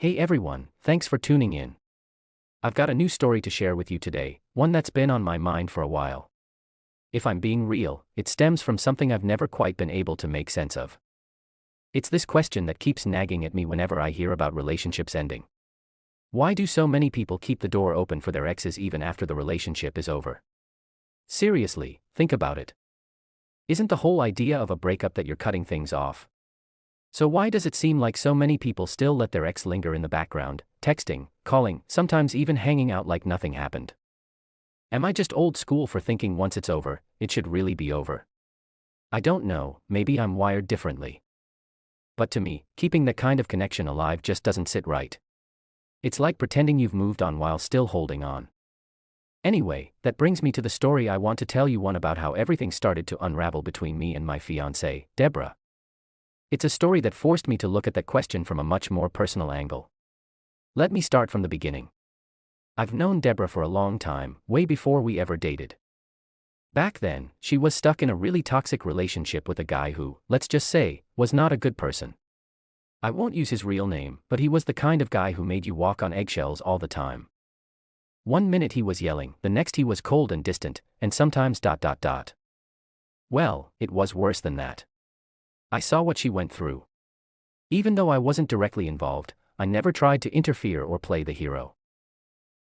Hey everyone, thanks for tuning in. I've got a new story to share with you today, one that's been on my mind for a while. If I'm being real, it stems from something I've never quite been able to make sense of. It's this question that keeps nagging at me whenever I hear about relationships ending. Why do so many people keep the door open for their exes even after the relationship is over? Seriously, think about it. Isn't the whole idea of a breakup that you're cutting things off? So why does it seem like so many people still let their ex linger in the background, texting, calling, sometimes even hanging out like nothing happened? Am I just old school for thinking once it's over, it should really be over? I don't know, maybe I'm wired differently. But to me, keeping that kind of connection alive just doesn't sit right. It's like pretending you've moved on while still holding on. Anyway, that brings me to the story I want to tell you, one about how everything started to unravel between me and my fiancée, Deborah. It's a story that forced me to look at that question from a much more personal angle. Let me start from the beginning. I've known Deborah for a long time, way before we ever dated. Back then, she was stuck in a really toxic relationship with a guy who, let's just say, was not a good person. I won't use his real name, but he was the kind of guy who made you walk on eggshells all the time. One minute he was yelling, the next he was cold and distant, and sometimes ... Well, it was worse than that. I saw what she went through. Even though I wasn't directly involved, I never tried to interfere or play the hero.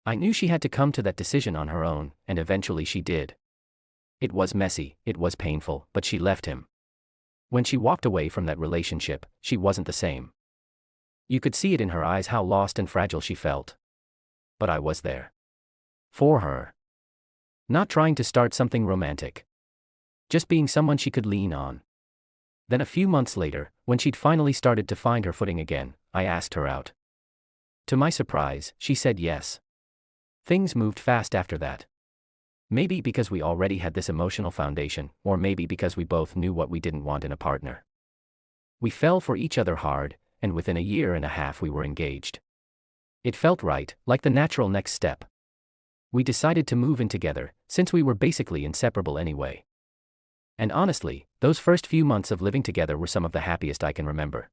I knew she had to come to that decision on her own, and eventually she did. It was messy, it was painful, but she left him. When she walked away from that relationship, she wasn't the same. You could see it in her eyes how lost and fragile she felt. But I was there. For her. Not trying to start something romantic. Just being someone she could lean on. Then a few months later, when she'd finally started to find her footing again, I asked her out. To my surprise, she said yes. Things moved fast after that. Maybe because we already had this emotional foundation, or maybe because we both knew what we didn't want in a partner. We fell for each other hard, and within a year and a half we were engaged. It felt right, like the natural next step. We decided to move in together, since we were basically inseparable anyway. And honestly, those first few months of living together were some of the happiest I can remember.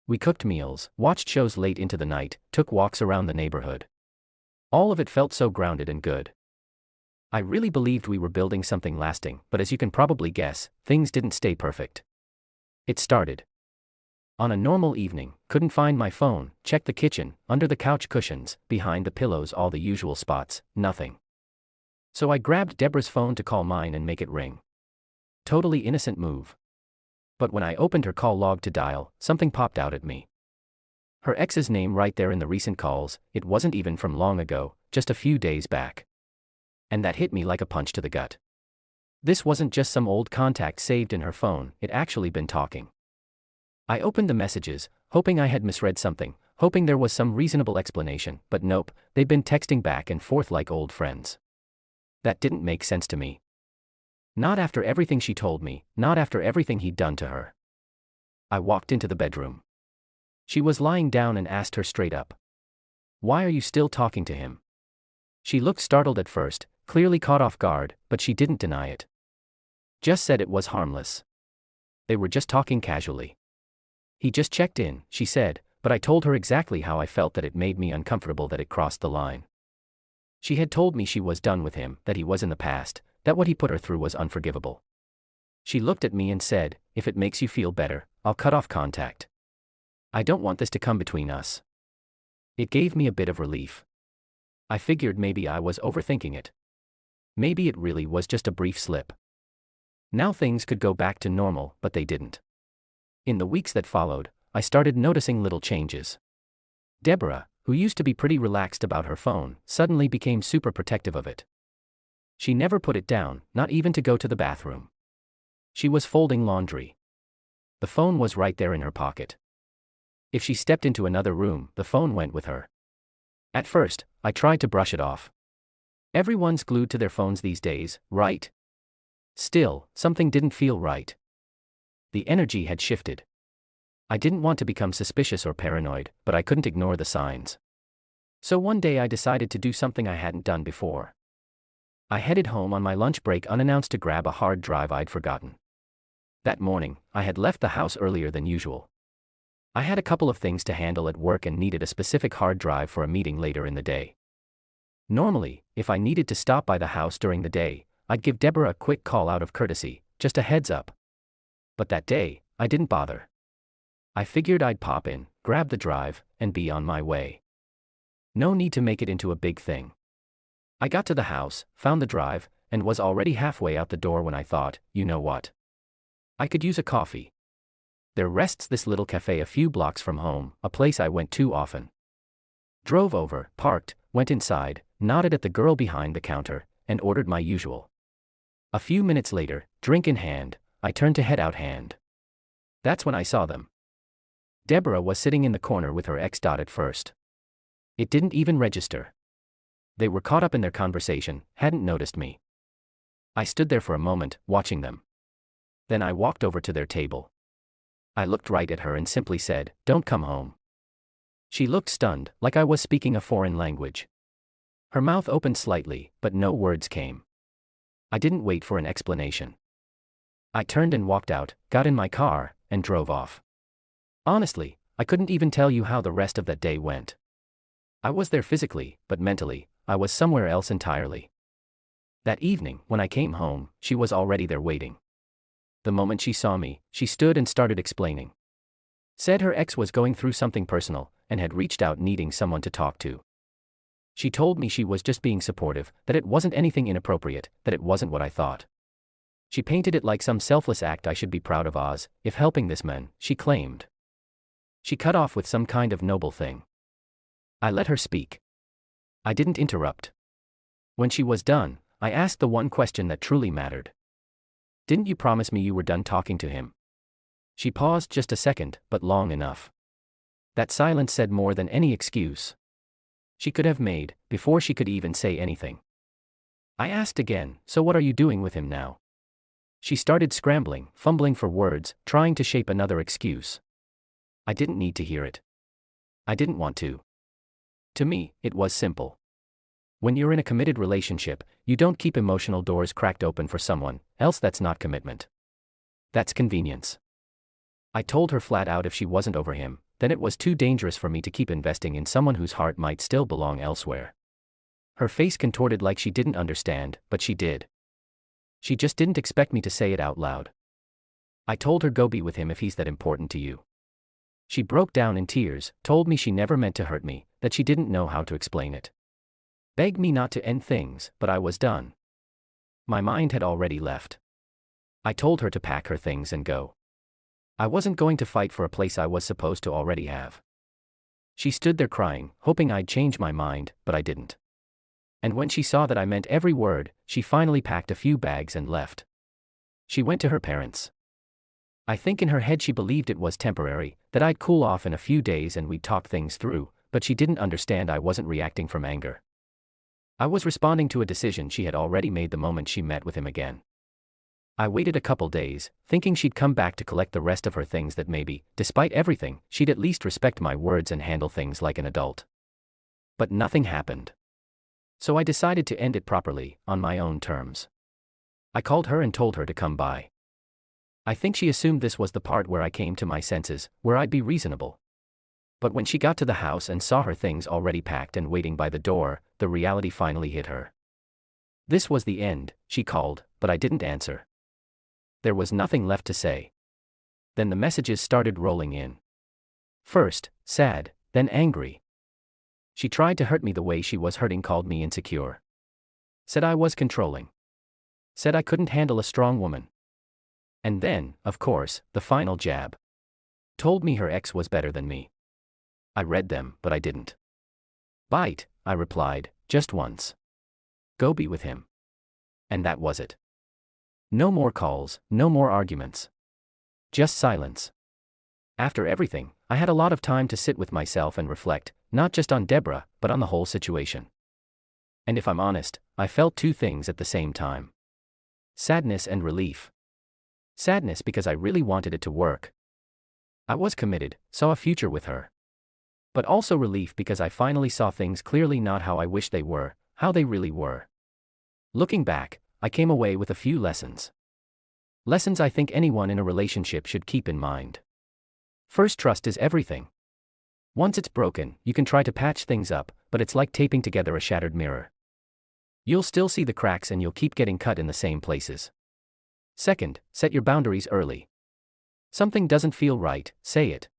We cooked meals, watched shows late into the night, took walks around the neighborhood. All of it felt so grounded and good. I really believed we were building something lasting, but as you can probably guess, things didn't stay perfect. It started. On a normal evening, couldn't find my phone, checked the kitchen, under the couch cushions, behind the pillows, all the usual spots, nothing. So I grabbed Deborah's phone to call mine and make it ring. Totally innocent move. But when I opened her call log to dial, something popped out at me. Her ex's name right there in the recent calls. It wasn't even from long ago, just a few days back. And that hit me like a punch to the gut. This wasn't just some old contact saved in her phone, it actually been talking. I opened the messages, hoping I had misread something, hoping there was some reasonable explanation, but nope, they'd been texting back and forth like old friends. That didn't make sense to me. Not after everything she told me, not after everything he'd done to her. I walked into the bedroom. She was lying down and asked her straight up. Why are you still talking to him? She looked startled at first, clearly caught off guard, but she didn't deny it. Just said it was harmless. They were just talking casually. He just checked in, she said, but I told her exactly how I felt, that it made me uncomfortable, that it crossed the line. She had told me she was done with him, that he was in the past, that what he put her through was unforgivable. She looked at me and said, if it makes you feel better, I'll cut off contact. I don't want this to come between us. It gave me a bit of relief. I figured maybe I was overthinking it. Maybe it really was just a brief slip. Now things could go back to normal, but they didn't. In the weeks that followed, I started noticing little changes. Deborah, who used to be pretty relaxed about her phone, suddenly became super protective of it. She never put it down, not even to go to the bathroom. She was folding laundry. The phone was right there in her pocket. If she stepped into another room, the phone went with her. At first, I tried to brush it off. Everyone's glued to their phones these days, right? Still, something didn't feel right. The energy had shifted. I didn't want to become suspicious or paranoid, but I couldn't ignore the signs. So one day I decided to do something I hadn't done before. I headed home on my lunch break unannounced to grab a hard drive I'd forgotten. That morning, I had left the house earlier than usual. I had a couple of things to handle at work and needed a specific hard drive for a meeting later in the day. Normally, if I needed to stop by the house during the day, I'd give Deborah a quick call out of courtesy, just a heads up. But that day, I didn't bother. I figured I'd pop in, grab the drive, and be on my way. No need to make it into a big thing. I got to the house, found the drive, and was already halfway out the door when I thought, you know what? I could use a coffee. There rests this little café a few blocks from home, a place I went to often. Drove over, parked, went inside, nodded at the girl behind the counter, and ordered my usual. A few minutes later, drink in hand, I turned to head out. That's when I saw them. Deborah was sitting in the corner with her ex. At first. It didn't even register. They were caught up in their conversation, hadn't noticed me. I stood there for a moment, watching them. Then I walked over to their table. I looked right at her and simply said, "Don't come home." She looked stunned, like I was speaking a foreign language. Her mouth opened slightly, but no words came. I didn't wait for an explanation. I turned and walked out, got in my car, and drove off. Honestly, I couldn't even tell you how the rest of that day went. I was there physically, but mentally, I was somewhere else entirely. That evening, when I came home, she was already there waiting. The moment she saw me, she stood and started explaining. Said her ex was going through something personal, and had reached out needing someone to talk to. She told me she was just being supportive, that it wasn't anything inappropriate, that it wasn't what I thought. She painted it like some selfless act I should be proud of if helping this man, she claimed. She cut off with some kind of noble thing. I let her speak. I didn't interrupt. When she was done, I asked the one question that truly mattered. "Didn't you promise me you were done talking to him?" She paused just a second, but long enough. That silence said more than any excuse she could have made, before she could even say anything. I asked again, "So what are you doing with him now?" She started scrambling, fumbling for words, trying to shape another excuse. I didn't need to hear it. I didn't want to. To me, it was simple. When you're in a committed relationship, you don't keep emotional doors cracked open for someone else. That's not commitment. That's convenience. I told her flat out if she wasn't over him, then it was too dangerous for me to keep investing in someone whose heart might still belong elsewhere. Her face contorted like she didn't understand, but she did. She just didn't expect me to say it out loud. I told her go be with him if he's that important to you. She broke down in tears, told me she never meant to hurt me, that she didn't know how to explain it. Begged me not to end things, but I was done. My mind had already left. I told her to pack her things and go. I wasn't going to fight for a place I was supposed to already have. She stood there crying, hoping I'd change my mind, but I didn't. And when she saw that I meant every word, she finally packed a few bags and left. She went to her parents. I think in her head she believed it was temporary, that I'd cool off in a few days and we'd talk things through, but she didn't understand I wasn't reacting from anger. I was responding to a decision she had already made the moment she met with him again. I waited a couple days, thinking she'd come back to collect the rest of her things, that maybe, despite everything, she'd at least respect my words and handle things like an adult. But nothing happened. So I decided to end it properly, on my own terms. I called her and told her to come by. I think she assumed this was the part where I came to my senses, where I'd be reasonable. But when she got to the house and saw her things already packed and waiting by the door, the reality finally hit her. This was the end, she called, but I didn't answer. There was nothing left to say. Then the messages started rolling in. First, sad, then angry. She tried to hurt me the way she was hurting, called me insecure. Said I was controlling. Said I couldn't handle a strong woman. And then, of course, the final jab. Told me her ex was better than me. I read them, but I didn't bite, I replied, just once. Go be with him. And that was it. No more calls, no more arguments. Just silence. After everything, I had a lot of time to sit with myself and reflect, not just on Deborah, but on the whole situation. And if I'm honest, I felt two things at the same time. Sadness and relief. Sadness because I really wanted it to work. I was committed, saw a future with her. But also relief because I finally saw things clearly, not how I wished they were, how they really were. Looking back, I came away with a few lessons. Lessons I think anyone in a relationship should keep in mind. First, trust is everything. Once it's broken, you can try to patch things up, but it's like taping together a shattered mirror. You'll still see the cracks and you'll keep getting cut in the same places. Second, set your boundaries early. Something doesn't feel right, say it.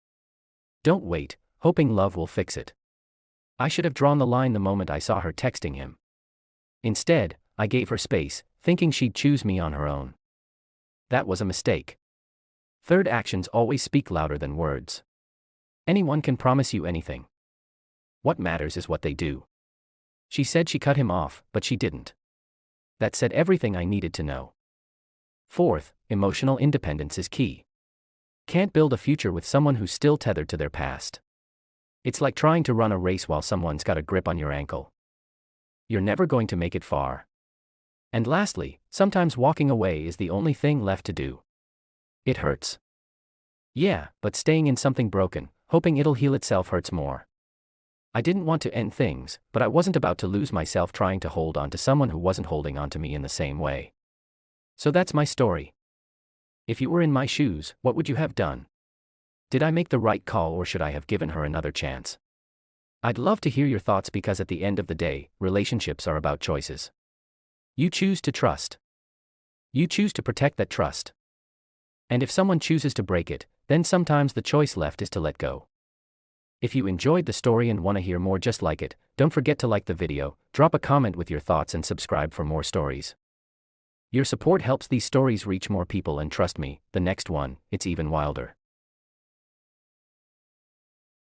Don't wait, hoping love will fix it. I should have drawn the line the moment I saw her texting him. Instead, I gave her space, thinking she'd choose me on her own. That was a mistake. Third, actions always speak louder than words. Anyone can promise you anything. What matters is what they do. She said she cut him off, but she didn't. That said everything I needed to know. Fourth, emotional independence is key. Can't build a future with someone who's still tethered to their past. It's like trying to run a race while someone's got a grip on your ankle. You're never going to make it far. And lastly, sometimes walking away is the only thing left to do. It hurts. Yeah, but staying in something broken, hoping it'll heal itself hurts more. I didn't want to end things, but I wasn't about to lose myself trying to hold on to someone who wasn't holding on to me in the same way. So that's my story. If you were in my shoes, what would you have done? Did I make the right call or should I have given her another chance? I'd love to hear your thoughts because at the end of the day, relationships are about choices. You choose to trust. You choose to protect that trust. And if someone chooses to break it, then sometimes the choice left is to let go. If you enjoyed the story and want to hear more just like it, don't forget to like the video, drop a comment with your thoughts and subscribe for more stories. Your support helps these stories reach more people and trust me, the next one, it's even wilder.